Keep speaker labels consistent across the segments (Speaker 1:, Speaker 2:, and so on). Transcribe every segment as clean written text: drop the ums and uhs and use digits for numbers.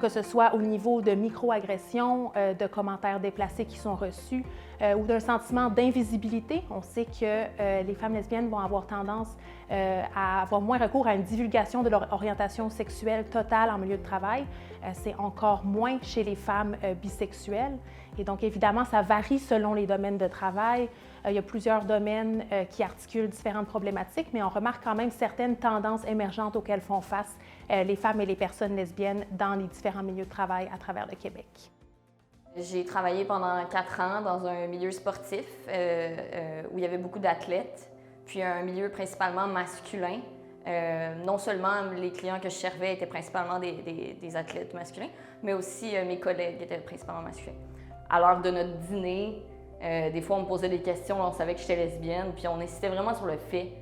Speaker 1: Que ce soit au niveau de microagressions, de commentaires déplacés qui sont reçus ou d'un sentiment d'invisibilité. On sait que les femmes lesbiennes vont avoir tendance à avoir moins recours à une divulgation de leur orientation sexuelle totale en milieu de travail. C'est encore moins chez les femmes bisexuelles. Et donc, évidemment, ça varie selon les domaines de travail. Il y a plusieurs domaines qui articulent différentes problématiques, mais on remarque quand même certaines tendances émergentes auxquelles font face les femmes et les personnes lesbiennes dans les différents milieux de travail à travers le Québec.
Speaker 2: J'ai travaillé pendant 4 ans dans un milieu sportif où il y avait beaucoup d'athlètes, puis un milieu principalement masculin. Non seulement les clients que je servais étaient principalement des athlètes masculins, mais aussi mes collègues étaient principalement masculins. À l'heure de notre dîner, des fois on me posait des questions, on savait que j'étais lesbienne, puis on insistait vraiment sur le fait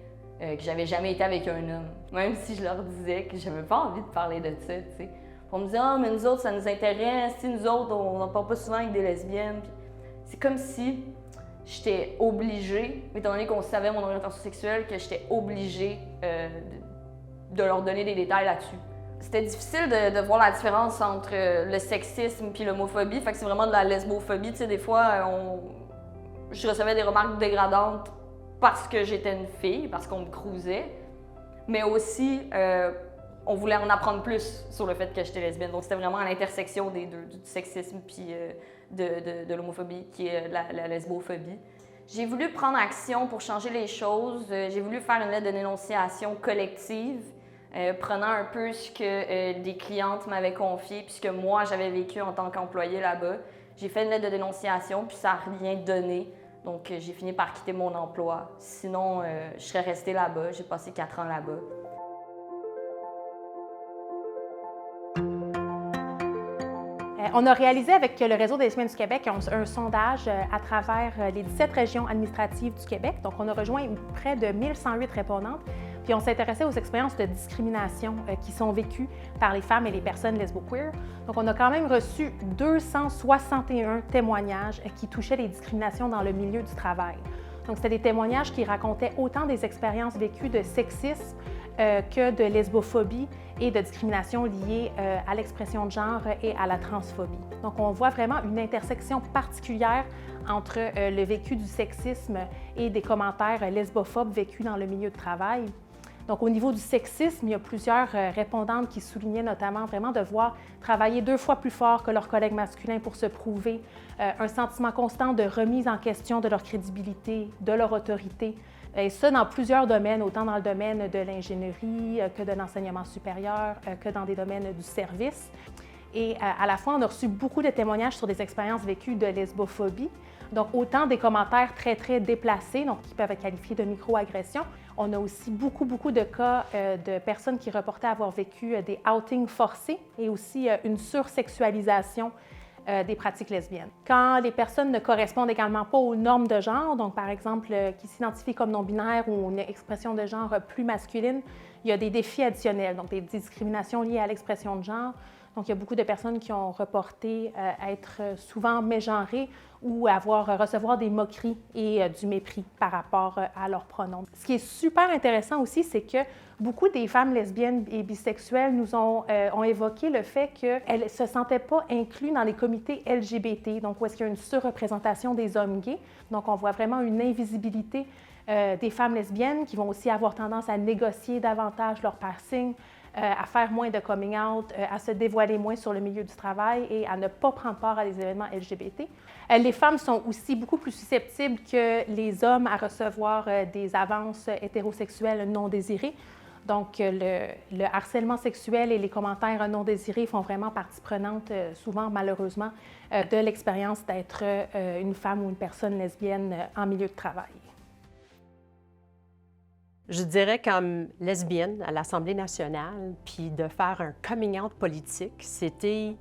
Speaker 2: que j'avais jamais été avec un homme. Même si je leur disais que j'avais pas envie de parler de ça, tu sais. On me disait « Ah, mais nous autres, ça nous intéresse, si nous autres, on n'en parle pas souvent avec des lesbiennes. » C'est comme si j'étais obligée, étant donné qu'on savait mon orientation sexuelle, que j'étais obligée de leur donner des détails là-dessus. C'était difficile de voir la différence entre le sexisme puis l'homophobie, fait que c'est vraiment de la lesbophobie. Tu sais, des fois, je recevais des remarques dégradantes parce que j'étais une fille, parce qu'on me cruisait, mais aussi on voulait en apprendre plus sur le fait que j'étais lesbienne. Donc c'était vraiment à l'intersection des deux, du sexisme puis de l'homophobie, qui est la lesbophobie. J'ai voulu prendre action pour changer les choses. J'ai voulu faire une lettre de dénonciation collective, prenant un peu ce que des clientes m'avaient confié, puis ce que moi j'avais vécu en tant qu'employée là-bas. J'ai fait une lettre de dénonciation, puis ça n'a rien donné. Donc j'ai fini par quitter mon emploi. Sinon, je serais restée là-bas. J'ai passé 4 ans là-bas.
Speaker 1: On a réalisé avec le Réseau des lesbiennes du Québec un sondage à travers les 17 régions administratives du Québec. Donc, on a rejoint près de 1108 répondantes. Puis on s'intéressait aux expériences de discrimination qui sont vécues par les femmes et les personnes lesbo-queer. Donc on a quand même reçu 261 témoignages qui touchaient les discriminations dans le milieu du travail. Donc c'était des témoignages qui racontaient autant des expériences vécues de sexisme que de lesbophobie et de discrimination liées à l'expression de genre et à la transphobie. Donc on voit vraiment une intersection particulière entre le vécu du sexisme et des commentaires lesbophobes vécus dans le milieu de travail. Donc, au niveau du sexisme, il y a plusieurs répondantes qui soulignaient notamment vraiment devoir travailler 2 fois plus fort que leurs collègues masculins pour se prouver, un sentiment constant de remise en question de leur crédibilité, de leur autorité, et ça dans plusieurs domaines, autant dans le domaine de l'ingénierie que de l'enseignement supérieur, que dans des domaines du service. Et à la fois, on a reçu beaucoup de témoignages sur des expériences vécues de lesbophobie. Donc, autant des commentaires très déplacés, donc qui peuvent être qualifiés de microagressions. On a aussi beaucoup de cas de personnes qui reportaient avoir vécu des outings forcés et aussi une sursexualisation des pratiques lesbiennes. Quand les personnes ne correspondent également pas aux normes de genre, donc par exemple qui s'identifient comme non-binaires ou une expression de genre plus masculine, il y a des défis additionnels, donc des discriminations liées à l'expression de genre. Donc, il y a beaucoup de personnes qui ont reporté être souvent mégenrées ou recevoir des moqueries et du mépris par rapport à leurs pronoms. Ce qui est super intéressant aussi, c'est que beaucoup des femmes lesbiennes et bisexuelles nous ont évoqué le fait qu'elles ne se sentaient pas incluses dans les comités LGBT, donc où est-ce qu'il y a une surreprésentation des hommes gays. Donc, on voit vraiment une invisibilité des femmes lesbiennes qui vont aussi avoir tendance à négocier davantage leur passing, à faire moins de coming out, à se dévoiler moins sur le milieu du travail et à ne pas prendre part à des événements LGBT. Les femmes sont aussi beaucoup plus susceptibles que les hommes à recevoir des avances hétérosexuelles non désirées. Donc, le harcèlement sexuel et les commentaires non désirés font vraiment partie prenante, souvent malheureusement, de l'expérience d'être une femme ou une personne lesbienne en milieu de travail.
Speaker 3: Je dirais comme lesbienne à l'Assemblée nationale, puis de faire un coming out politique, c'était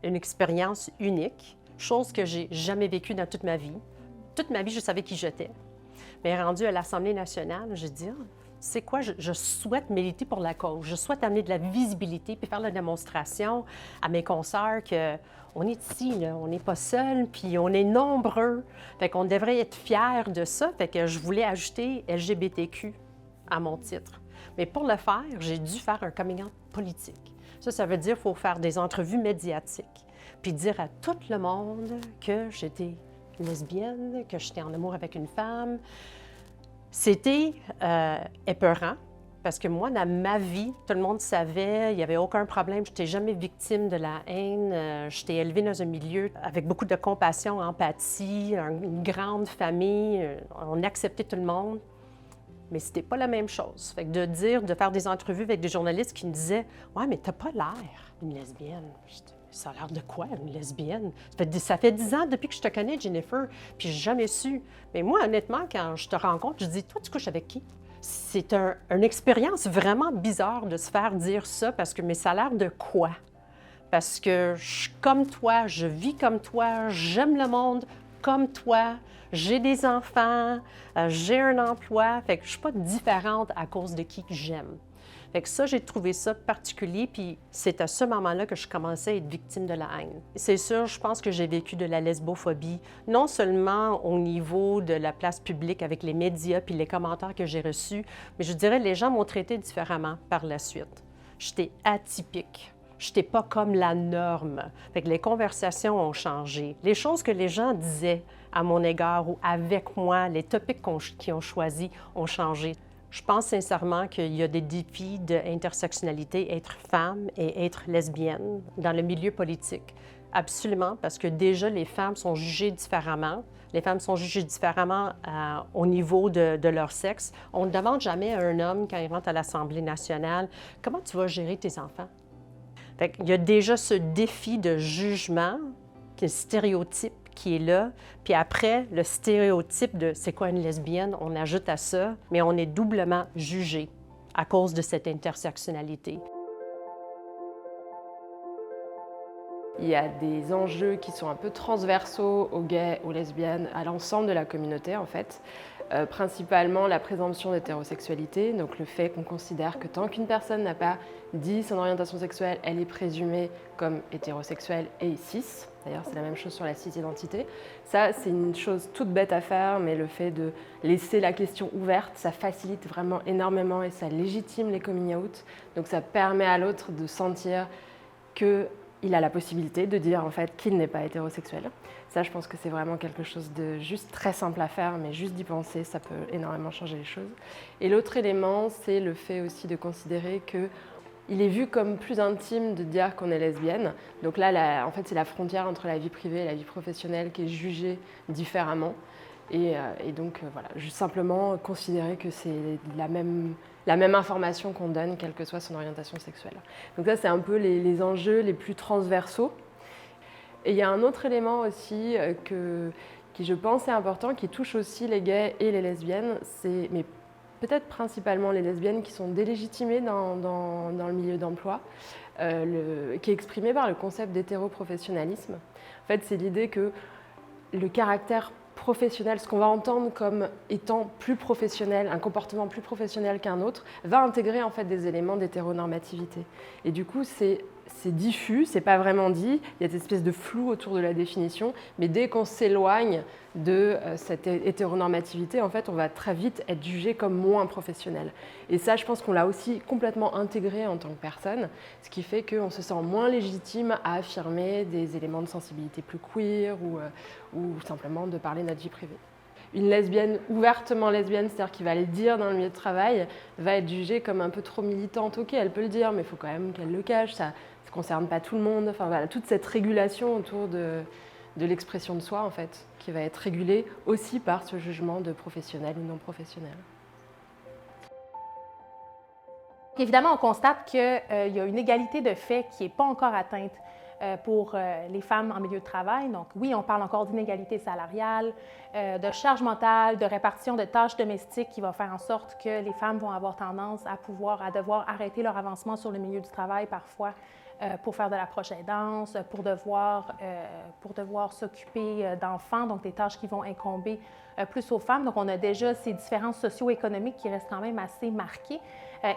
Speaker 3: une expérience unique, chose que j'ai jamais vécue dans toute ma vie. Toute ma vie, je savais qui j'étais. Mais rendue à l'Assemblée nationale, je dis, c'est quoi, je souhaite militer pour la cause, je souhaite amener de la visibilité puis faire la démonstration à mes consoeurs qu'on est ici, là, on n'est pas seuls, puis on est nombreux. Fait qu'on devrait être fiers de ça, fait que je voulais ajouter LGBTQ à mon titre. Mais pour le faire, j'ai dû faire un coming out politique. Ça veut dire qu'il faut faire des entrevues médiatiques, puis dire à tout le monde que j'étais lesbienne, que j'étais en amour avec une femme. C'était épeurant, parce que moi, dans ma vie, tout le monde savait, il n'y avait aucun problème, je n'étais jamais victime de la haine. J'étais élevée dans un milieu avec beaucoup de compassion, empathie, une grande famille, on acceptait tout le monde. Mais c'était pas la même chose. Fait que de faire des entrevues avec des journalistes qui me disaient « Ouais, mais t'as pas l'air d'une lesbienne. » Ça a l'air de quoi, une lesbienne? Ça fait 10 ans depuis que je te connais, Jennifer, puis j'ai jamais su. Mais moi, honnêtement, quand je te rencontre, je dis « Toi, tu couches avec qui? » C'est une expérience vraiment bizarre de se faire dire ça, parce que mais ça a l'air de quoi? Parce que je suis comme toi, je vis comme toi, j'aime le monde comme toi, j'ai des enfants, j'ai un emploi, fait que je suis pas différente à cause de qui que j'aime. Fait que ça, j'ai trouvé ça particulier, puis c'est à ce moment-là que je commençais à être victime de la haine. C'est sûr, je pense que j'ai vécu de la lesbophobie, non seulement au niveau de la place publique avec les médias puis les commentaires que j'ai reçus, mais je dirais que les gens m'ont traité différemment par la suite. J'étais atypique. Je n'étais pas comme la norme. Fait que les conversations ont changé. Les choses que les gens disaient à mon égard ou avec moi, les topics qu'ils ont choisis ont changé. Je pense sincèrement qu'il y a des défis d'intersectionnalité, être femme et être lesbienne dans le milieu politique. Absolument, parce que déjà, les femmes sont jugées différemment. Les femmes sont jugées différemment au niveau de leur sexe. On ne demande jamais à un homme, quand il rentre à l'Assemblée nationale, « Comment tu vas gérer tes enfants? » Fait qu'il y a déjà ce défi de jugement, qui est le stéréotype qui est là. Puis après, le stéréotype de c'est quoi une lesbienne, on ajoute à ça, mais on est doublement jugé à cause de cette intersectionnalité.
Speaker 4: Il y a des enjeux qui sont un peu transversaux aux gays, aux lesbiennes, à l'ensemble de la communauté en fait. Principalement la présomption d'hétérosexualité, donc le fait qu'on considère que tant qu'une personne n'a pas dit son orientation sexuelle, elle est présumée comme hétérosexuelle et cis. D'ailleurs, c'est la même chose sur la cis-identité. Ça, c'est une chose toute bête à faire, mais le fait de laisser la question ouverte, ça facilite vraiment énormément et ça légitime les coming out. Donc ça permet à l'autre de sentir qu'il a la possibilité de dire en fait qu'il n'est pas hétérosexuel. Ça, je pense que c'est vraiment quelque chose de juste très simple à faire, mais juste d'y penser, ça peut énormément changer les choses. Et l'autre élément, c'est le fait aussi de considérer qu'il est vu comme plus intime de dire qu'on est lesbienne. Donc là, en fait, c'est la frontière entre la vie privée et la vie professionnelle qui est jugée différemment. Et donc, voilà, juste simplement considérer que c'est la même information qu'on donne, quelle que soit son orientation sexuelle. Donc ça, c'est un peu les enjeux les plus transversaux. Et il y a un autre élément aussi qui, je pense, est important, qui touche aussi les gays et les lesbiennes, mais peut-être principalement les lesbiennes qui sont délégitimées dans le milieu d'emploi, qui est exprimé par le concept d'hétéroprofessionnalisme. En fait, c'est l'idée que le caractère professionnel, ce qu'on va entendre comme étant plus professionnel, un comportement plus professionnel qu'un autre, va intégrer en fait des éléments d'hétéronormativité. Et du coup, c'est diffus, c'est pas vraiment dit, il y a cette espèce de flou autour de la définition, mais dès qu'on s'éloigne de cette hétéronormativité, en fait, on va très vite être jugé comme moins professionnel. Et ça, je pense qu'on l'a aussi complètement intégré en tant que personne, ce qui fait qu'on se sent moins légitime à affirmer des éléments de sensibilité plus queer ou simplement de parler de notre vie privée. Une lesbienne ouvertement lesbienne, c'est-à-dire qui va le dire dans le milieu de travail, va être jugée comme un peu trop militante. Ok, elle peut le dire, mais il faut quand même qu'elle le cache, ça ne concerne pas tout le monde. Enfin voilà, toute cette régulation autour de l'expression de soi, en fait, qui va être régulée aussi par ce jugement de professionnel ou non professionnel.
Speaker 1: Évidemment, on constate qu'il y a une égalité de fait qui n'est pas encore atteinte pour les femmes en milieu de travail. Donc oui, on parle encore d'inégalité salariale, de charge mentale, de répartition de tâches domestiques qui va faire en sorte que les femmes vont avoir tendance à devoir arrêter leur avancement sur le milieu du travail parfois pour faire de la proche aidance, pour devoir s'occuper d'enfants, donc des tâches qui vont incomber plus aux femmes. Donc on a déjà ces différences socio-économiques qui restent quand même assez marquées.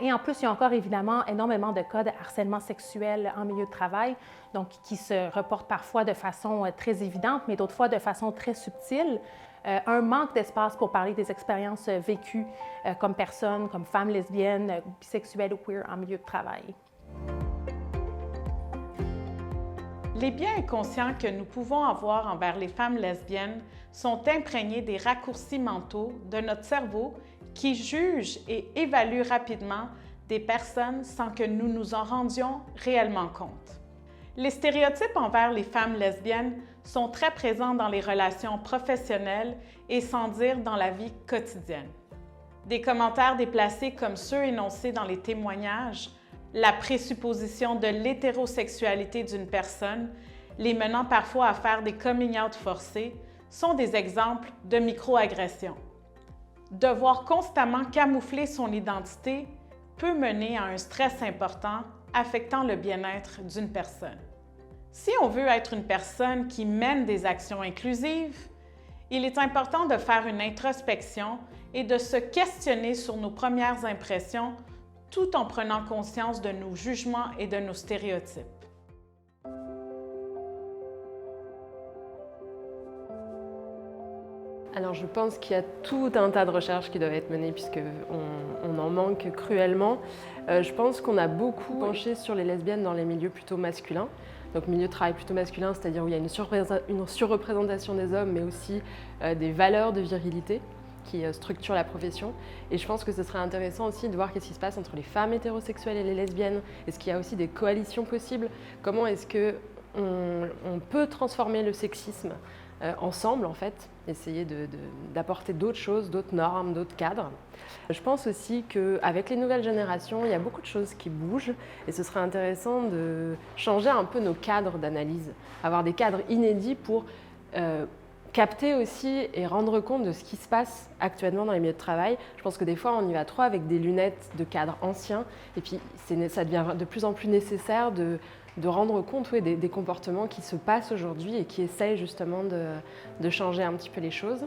Speaker 1: Et en plus, il y a encore évidemment énormément de cas de harcèlement sexuel en milieu de travail, donc qui se reportent parfois de façon très évidente, mais d'autres fois de façon très subtile. Un manque d'espace pour parler des expériences vécues comme personne, comme femme lesbienne, bisexuelle ou queer en milieu de travail.
Speaker 5: Les biais inconscients que nous pouvons avoir envers les femmes lesbiennes sont imprégnés des raccourcis mentaux de notre cerveau qui juge et évalue rapidement des personnes sans que nous nous en rendions réellement compte. Les stéréotypes envers les femmes lesbiennes sont très présents dans les relations professionnelles et sans dire dans la vie quotidienne. Des commentaires déplacés comme ceux énoncés dans les témoignages, la présupposition de l'hétérosexualité d'une personne, les menant parfois à faire des coming-out forcés, sont des exemples de microagressions. Devoir constamment camoufler son identité peut mener à un stress important affectant le bien-être d'une personne. Si on veut être une personne qui mène des actions inclusives, il est important de faire une introspection et de se questionner sur nos premières impressions tout en prenant conscience de nos jugements et de nos stéréotypes.
Speaker 4: Alors je pense qu'il y a tout un tas de recherches qui doivent être menées puisqu'on en manque cruellement. Je pense qu'on a beaucoup penché sur les lesbiennes dans les milieux plutôt masculins. Donc milieu de travail plutôt masculin, c'est-à-dire où il y a une surreprésentation des hommes, mais aussi des valeurs de virilité qui structurent la profession. Et je pense que ce serait intéressant aussi de voir qu'est-ce qui se passe entre les femmes hétérosexuelles et les lesbiennes. Est-ce qu'il y a aussi des coalitions possibles? Comment est-ce qu'on peut transformer le sexisme ensemble, en fait, essayer d'apporter d'autres choses, d'autres normes, d'autres cadres. Je pense aussi qu'avec les nouvelles générations, il y a beaucoup de choses qui bougent et ce serait intéressant de changer un peu nos cadres d'analyse, avoir des cadres inédits pour capter aussi et rendre compte de ce qui se passe actuellement dans les milieux de travail. Je pense que des fois, on y va trop avec des lunettes de cadres anciens et puis ça devient de plus en plus nécessaire de rendre compte des comportements qui se passent aujourd'hui et qui essayent justement de changer un petit peu les choses.